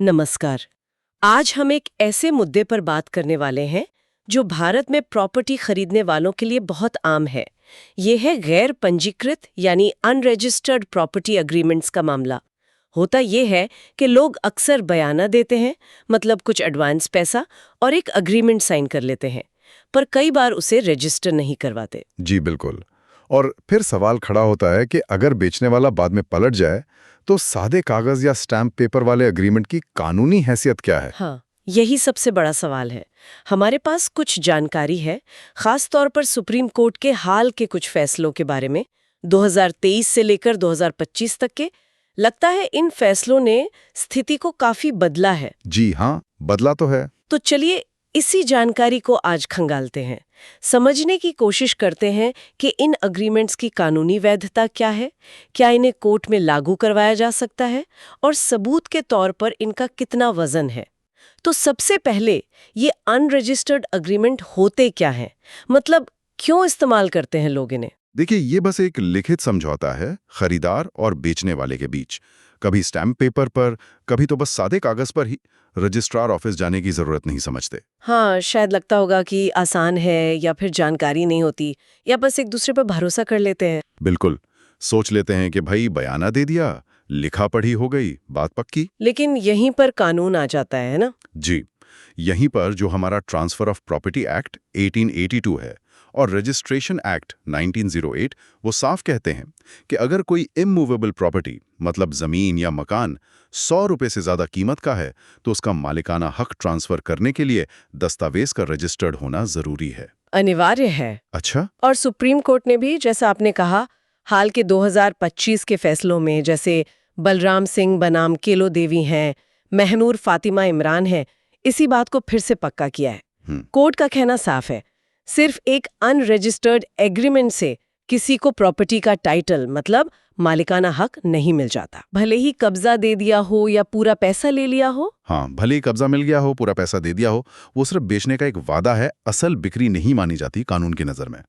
नमस्कार। आज हम एक ऐसे मुद्दे पर बात करने वाले हैं जो भारत में प्रॉपर्टी खरीदने वालों के लिए बहुत आम है। ये है गैर पंजीकृत यानी अनरजिस्टर्ड प्रॉपर्टी एग्रीमेंट्स का मामला। होता ये है कि लोग अक्सर बयाना देते हैं, मतलब कुछ एडवांस पैसा, और एक अग्रीमेंट साइन कर लेते हैं, पर कई बार उसे रजिस्टर नहीं करवाते। जी बिल्कुल। और फिर सवाल खड़ा होता है कि अगर बेचने वाला बाद में पलट जाए तो सादे कागज या स्टैम्प पेपर वाले एग्रीमेंट की कानूनी हैसियत क्या है? हाँ, यही सबसे बड़ा सवाल है। हमारे पास कुछ जानकारी है, खास तौर पर सुप्रीम कोर्ट के हाल के कुछ फैसलों के बारे में, 2023 से लेकर 2025 तक के। लगता है इन फैसलों ने स्थिति को काफी बदला है। जी हाँ, बदला तो है। तो चलिए इसी जानकारी को आज खंगालते हैं, समझने की कोशिश करते हैं कि इन अग्रीमेंट्स की कानूनी वैधता क्या है, क्या इन्हें कोर्ट में लागू करवाया जा सकता है, और सबूत के तौर पर इनका कितना वजन है। तो सबसे पहले ये अनरजिस्टर्ड अग्रीमेंट होते क्या हैं? मतलब क्यों इस्तेमाल करते हैं लोग इन्हें? देखिए, ये बस एक लिखित समझौता है खरीदार और बेचने वाले के बीच। कभी स्टैम्प पेपर पर, कभी तो बस सादे कागज पर ही। रजिस्ट्रार ऑफिस जाने की जरूरत नहीं समझते। हाँ, शायद लगता होगा कि आसान है, या फिर जानकारी नहीं होती, या बस एक दूसरे पर भरोसा कर लेते हैं। बिल्कुल। सोच लेते हैं कि भाई बयाना दे दिया, लिखा पढ़ी हो गई, बात पक्की। लेकिन यहीं पर कानून आ जाता है ना? जी, यहीं पर जो हमारा ट्रांसफर ऑफ प्रॉपर्टी एक्ट 1882 है और रजिस्ट्रेशन एक्ट 1908 वो साफ कहते हैं कि अगर कोई इमूवेबल प्रॉपर्टी मतलब जमीन या मकान 100 रुपए से ज्यादा कीमत का है तो उसका मालिकाना हक ट्रांसफर करने के लिए दस्तावेज का रजिस्टर्ड होना जरूरी है। अनिवार्य है। अच्छा। और सुप्रीम कोर्ट ने भी, जैसा आपने कहा, हाल के 2025 के फैसलों में, जैसे बलराम सिंह बनाम केलो देवी हैं, महनूर फातिमा इमरान है, इसी बात को फिर से पक्का किया है। कोर्ट का कहना साफ है, सिर्फ एक अनरजिस्टर्ड एग्रीमेंट से किसी को प्रॉपर्टी का टाइटल मतलब मालिकाना हक नहीं मिल जाता, भले ही कब्जा दे दिया हो या पूरा पैसा ले लिया हो। हाँ, भले ही कब्जा मिल गया हो, पूरा पैसा दे दिया हो, वो सिर्फ बेचने का एक वादा है, असल बिक्री नहीं मानी जाती कानून की नजर में।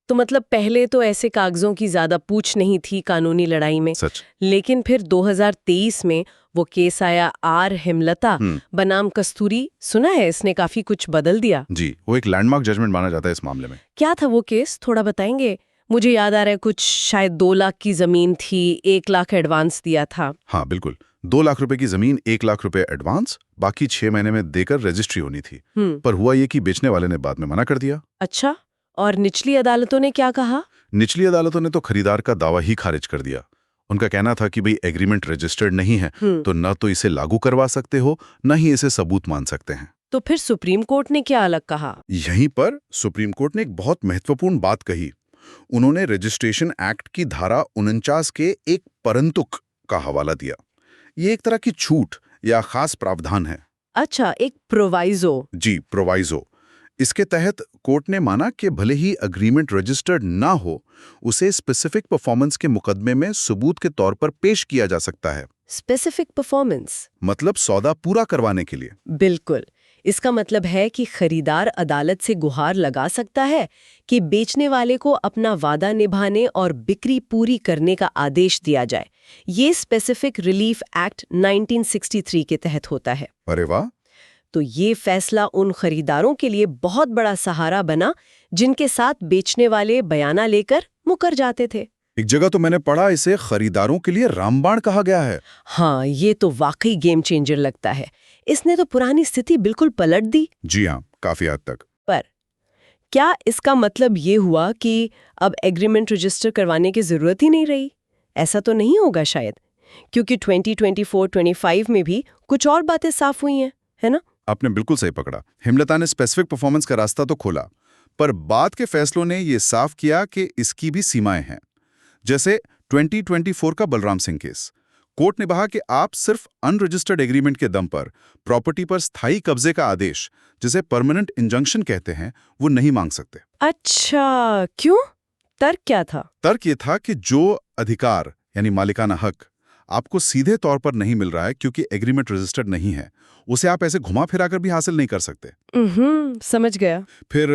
तो मतलब पहले तो ऐसे कागजों की ज्यादा पूछ नहीं थी कानूनी लड़ाई में। सच। लेकिन फिर 2023 में वो केस आया आर हेमलता बनाम कस्तूरी, सुना है? इसने काफी कुछ बदल दिया। जी, वो एक लैंडमार्क जजमेंट माना जाता है इस मामले में। क्या था वो केस, थोड़ा बताएंगे? मुझे याद आ रहा है कुछ शायद 2 लाख की जमीन थी, 1 लाख एडवांस दिया था। हाँ बिल्कुल, 2 लाख रुपए की जमीन, 1 लाख रुपए एडवांस, बाकी 6 महीने में देकर रजिस्ट्री होनी थी। पर हुआ ये कि बेचने वाले ने बाद में मना कर दिया। अच्छा, और निचली अदालतों ने क्या कहा? निचली अदालतों ने तो खरीदार का दावा ही खारिज कर दिया। उनका कहना था कि भाई एग्रीमेंट रजिस्टर्ड नहीं है, तो न तो इसे लागू करवा सकते हो, न ही इसे सबूत मान सकते हैं। तो फिर सुप्रीम कोर्ट ने क्या अलग कहा? यहीं पर सुप्रीम कोर्ट ने एक बहुत महत्वपूर्ण बात कही। उन्होंने रजिस्ट्रेशन एक्ट की धारा 49 के एक परंतुक का हवाला दिया। ये एक तरह की छूट या खास प्रावधान है। अच्छा, एक प्रोवाइजो। जी, प्रोवाइजो। इसके तहत कोर्ट ने माना कि भले ही अग्रीमेंट रजिस्टर्ड ना हो, उसे स्पेसिफिक परफॉर्मेंस के मुकदमे में सबूत के तौर पर पेश किया जा सकता है। स्पेसिफिक परफॉर्मेंस मतलब सौदा पूरा करवाने के लिए। बिल्कुल। इसका मतलब है कि खरीदार अदालत से गुहार लगा सकता है कि बेचने वाले को अपना वादा निभाने और बिक्री पूरी करने का आदेश दिया जाए। ये स्पेसिफिक रिलीफ एक्ट 1963 के तहत होता है। अरे वाह! तो ये फैसला उन खरीदारों के लिए बहुत बड़ा सहारा बना जिनके साथ बेचने वाले बयाना लेकर मुकर जाते थे। एक जगह तो मैंने पढ़ा इसे खरीदारों के लिए रामबाण कहा गया है। हाँ, ये तो वाकई गेम चेंजर लगता है। इसने तो पुरानी स्थिति बिल्कुल पलट दी। जी हाँ, काफी हद तक। पर क्या इसका मतलब ये हुआ कि अब एग्रीमेंट रजिस्टर करवाने की जरूरत ही नहीं रही? ऐसा तो नहीं होगा शायद, क्योंकि 2024-25 में भी कुछ और बातें साफ हुई हैं, है ना? आपने बिल्कुल सही पकड़ा। हेमलता ने स्पेसिफिक परफॉर्मेंस का रास्ता तो खोला, पर बाद के फैसलों ने यह साफ किया कि इसकी भी सीमाएं हैं। जैसे 2024 का बलराम सिंह केस, कोर्ट ने कहा कि आप सिर्फ अनरजिस्टर्ड एग्रीमेंट के दम पर प्रॉपर्टी पर स्थायी कब्जे का आदेश, जिसे परमानेंट इंजंक्शन कहते हैं, वो नहीं मांग सकते। अच्छा, क्यों? तर्क क्या था? तर्क ये था कि जो अधिकार यानी मालिकाना हक आपको सीधे तौर पर नहीं मिल रहा है क्योंकि एग्रीमेंट रजिस्टर्ड नहीं है, उसे आप ऐसे घुमा फिरा कर भी हासिल नहीं कर सकते। समझ गया। फिर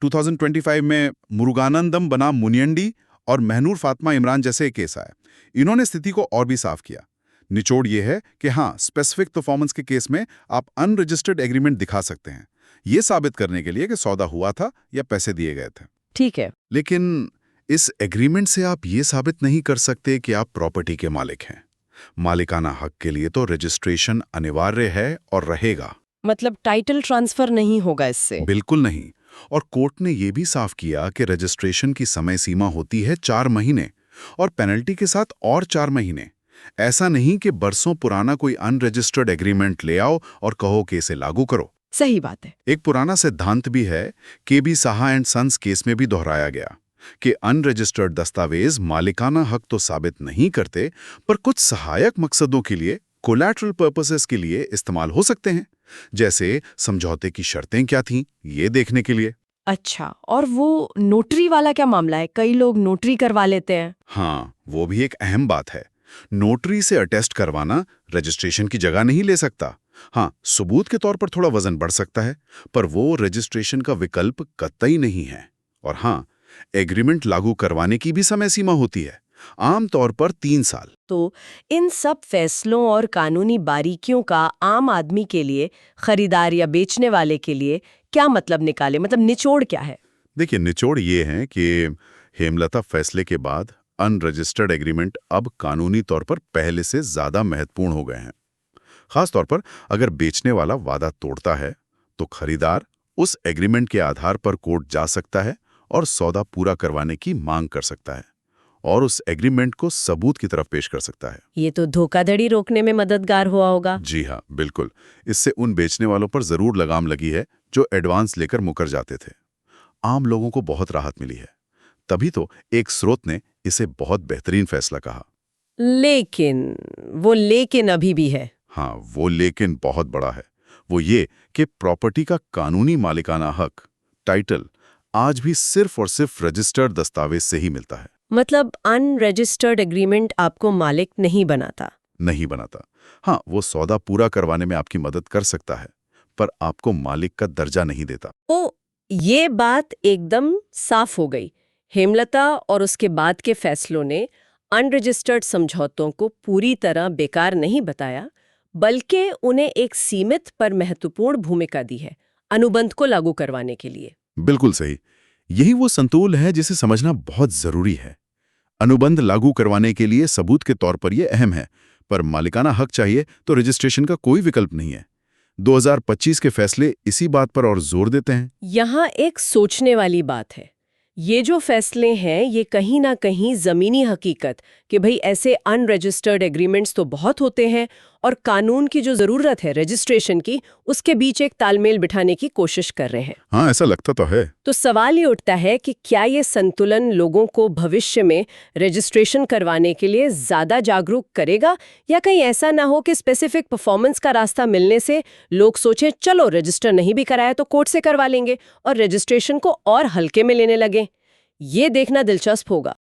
2025 में मुरुगानंदम बनाम मुनियंडी और महनूर फातिमा इमरान जैसे केस आए। इन्होंने स्थिति को और भी साफ किया। निचोड़ ये है कि हाँ, स्पेसिफिक परफॉर्मेंस के केस में आप अनरजिस्टर्ड एग्रीमेंट दिखा सकते हैं, ये साबित करने के लिए कि सौदा हुआ था या पैसे दिए गए थे। ठीक है। लेकिन इस एग्रीमेंट से आप ये साबित नहीं कर सकते कि आप प्रॉपर्टी के मालिक हैं। मालिकाना हक के लिए तो रजिस्ट्रेशन अनिवार्य है और रहेगा। मतलब टाइटल ट्रांसफर नहीं होगा इससे? बिल्कुल नहीं। और कोर्ट ने यह भी साफ किया कि रजिस्ट्रेशन की समय सीमा होती है 4 महीने और पेनल्टी के साथ और 4 महीने। ऐसा नहीं कि बरसों पुराना कोई अनरजिस्टर्ड एग्रीमेंट ले आओ और कहो कि इसे लागू करो। सही बात है। एक पुराना सिद्धांत भी है, K B. Saha and sons case में भी दोहराया गया कि अनरजिस्टर्ड दस्तावेज मालिकाना हक तो साबित नहीं करते, पर कुछ सहायक मकसदों के लिए, कोलैटरल पर्पसेस के लिए इस्तेमाल हो सकते हैं, जैसे समझौते की शर्तें क्या थीं, ये देखने के लिए। अच्छा, और वो नोटरी वाला क्या मामला है? कई लोग नोटरी करवा लेते हैं। हाँ, वो भी एक अहम बात है। नोटरी से अटेस्ट करवाना रजिस्ट्रेशन की जगह नहीं ले सकता। हाँ, सबूत के तौर पर थोड़ा वजन बढ़ सकता है, पर वो रजिस्ट्रेशन का विकल्प कतई नहीं है। और हाँ, एग्रीमेंट लागू करवाने की भी समय सीमा होती है, आमतौर पर 3 साल। तो इन सब फैसलों और कानूनी बारीकियों का आम आदमी के लिए, खरीदार या बेचने वाले के लिए क्या मतलब निकाले? मतलब निचोड़ क्या है? देखिए, निचोड़ ये है कि हेमलता फैसले के बाद अनरजिस्टर्ड एग्रीमेंट अब कानूनी तौर पर पहले से ज्यादा महत्वपूर्ण हो गए हैं। खासतौर पर अगर बेचने वाला वादा तोड़ता है, तो खरीदार उस एग्रीमेंट के आधार पर कोर्ट जा सकता है और सौदा पूरा करवाने की मांग कर सकता है और उस एग्रीमेंट को सबूत की तरफ पेश कर सकता है। ये तो धोखाधड़ी रोकने में मददगार हुआ होगा। जी हाँ, बिल्कुल। इससे उन बेचने वालों पर जरूर लगाम लगी है जो एडवांस लेकर मुकर जाते थे। आम लोगों को बहुत राहत मिली है। तभी तो एक स्रोत ने इसे बहुत बेहतरीन फैसला कहा। लेकिन अभी भी है। हाँ, वो लेकिन बहुत बड़ा है। वो ये कि प्रॉपर्टी का कानूनी मालिकाना हक, टाइटल, आज भी सिर्फ और सिर्फ रजिस्टर्ड दस्तावेज से ही मिलता है। मतलब अनरजिस्टर्ड एग्रीमेंट आपको मालिक नहीं बनाता? नहीं बनाता। हाँ, वो सौदा पूरा करवाने में आपकी मदद कर सकता है, पर आपको मालिक का दर्जा नहीं देता। ओ, ये बात एकदम साफ हो गई। हेमलता और उसके बाद के फैसलों ने अनरजिस्टर्ड समझौतों को पूरी तरह बेकार नहीं बताया, बल्कि उन्हें एक सीमित पर महत्वपूर्ण भूमिका दी है अनुबंध को लागू करवाने के लिए। बिल्कुल सही। यही वो संतुलन है जिसे समझना बहुत जरूरी है। अनुबंध लागू करवाने के लिए सबूत के तौर पर यह अहम है, पर मालिकाना हक चाहिए तो रजिस्ट्रेशन का कोई विकल्प नहीं है। 2025 के फैसले इसी बात पर और जोर देते हैं। यहाँ एक सोचने वाली बात है। ये जो फैसले हैं, ये कहीं ना कहीं ज़मीनी हकीकत कि भाई ऐसे अनरजिस्टर्ड एग्रीमेंट्स तो बहुत होते हैं और कानून की जो ज़रूरत है रजिस्ट्रेशन की, उसके बीच एक तालमेल बिठाने की कोशिश कर रहे हैं। हाँ, ऐसा लगता तो है। तो सवाल ये उठता है कि क्या ये संतुलन लोगों को भविष्य में रजिस्ट्रेशन करवाने के लिए ज़्यादा जागरूक करेगा, या कहीं ऐसा ना हो कि स्पेसिफिक परफॉर्मेंस का रास्ता मिलने से लोग सोचें चलो रजिस्टर नहीं भी कराया तो कोर्ट से करवा लेंगे और रजिस्ट्रेशन को और हल्के में लेने लगे। ये देखना दिलचस्प होगा।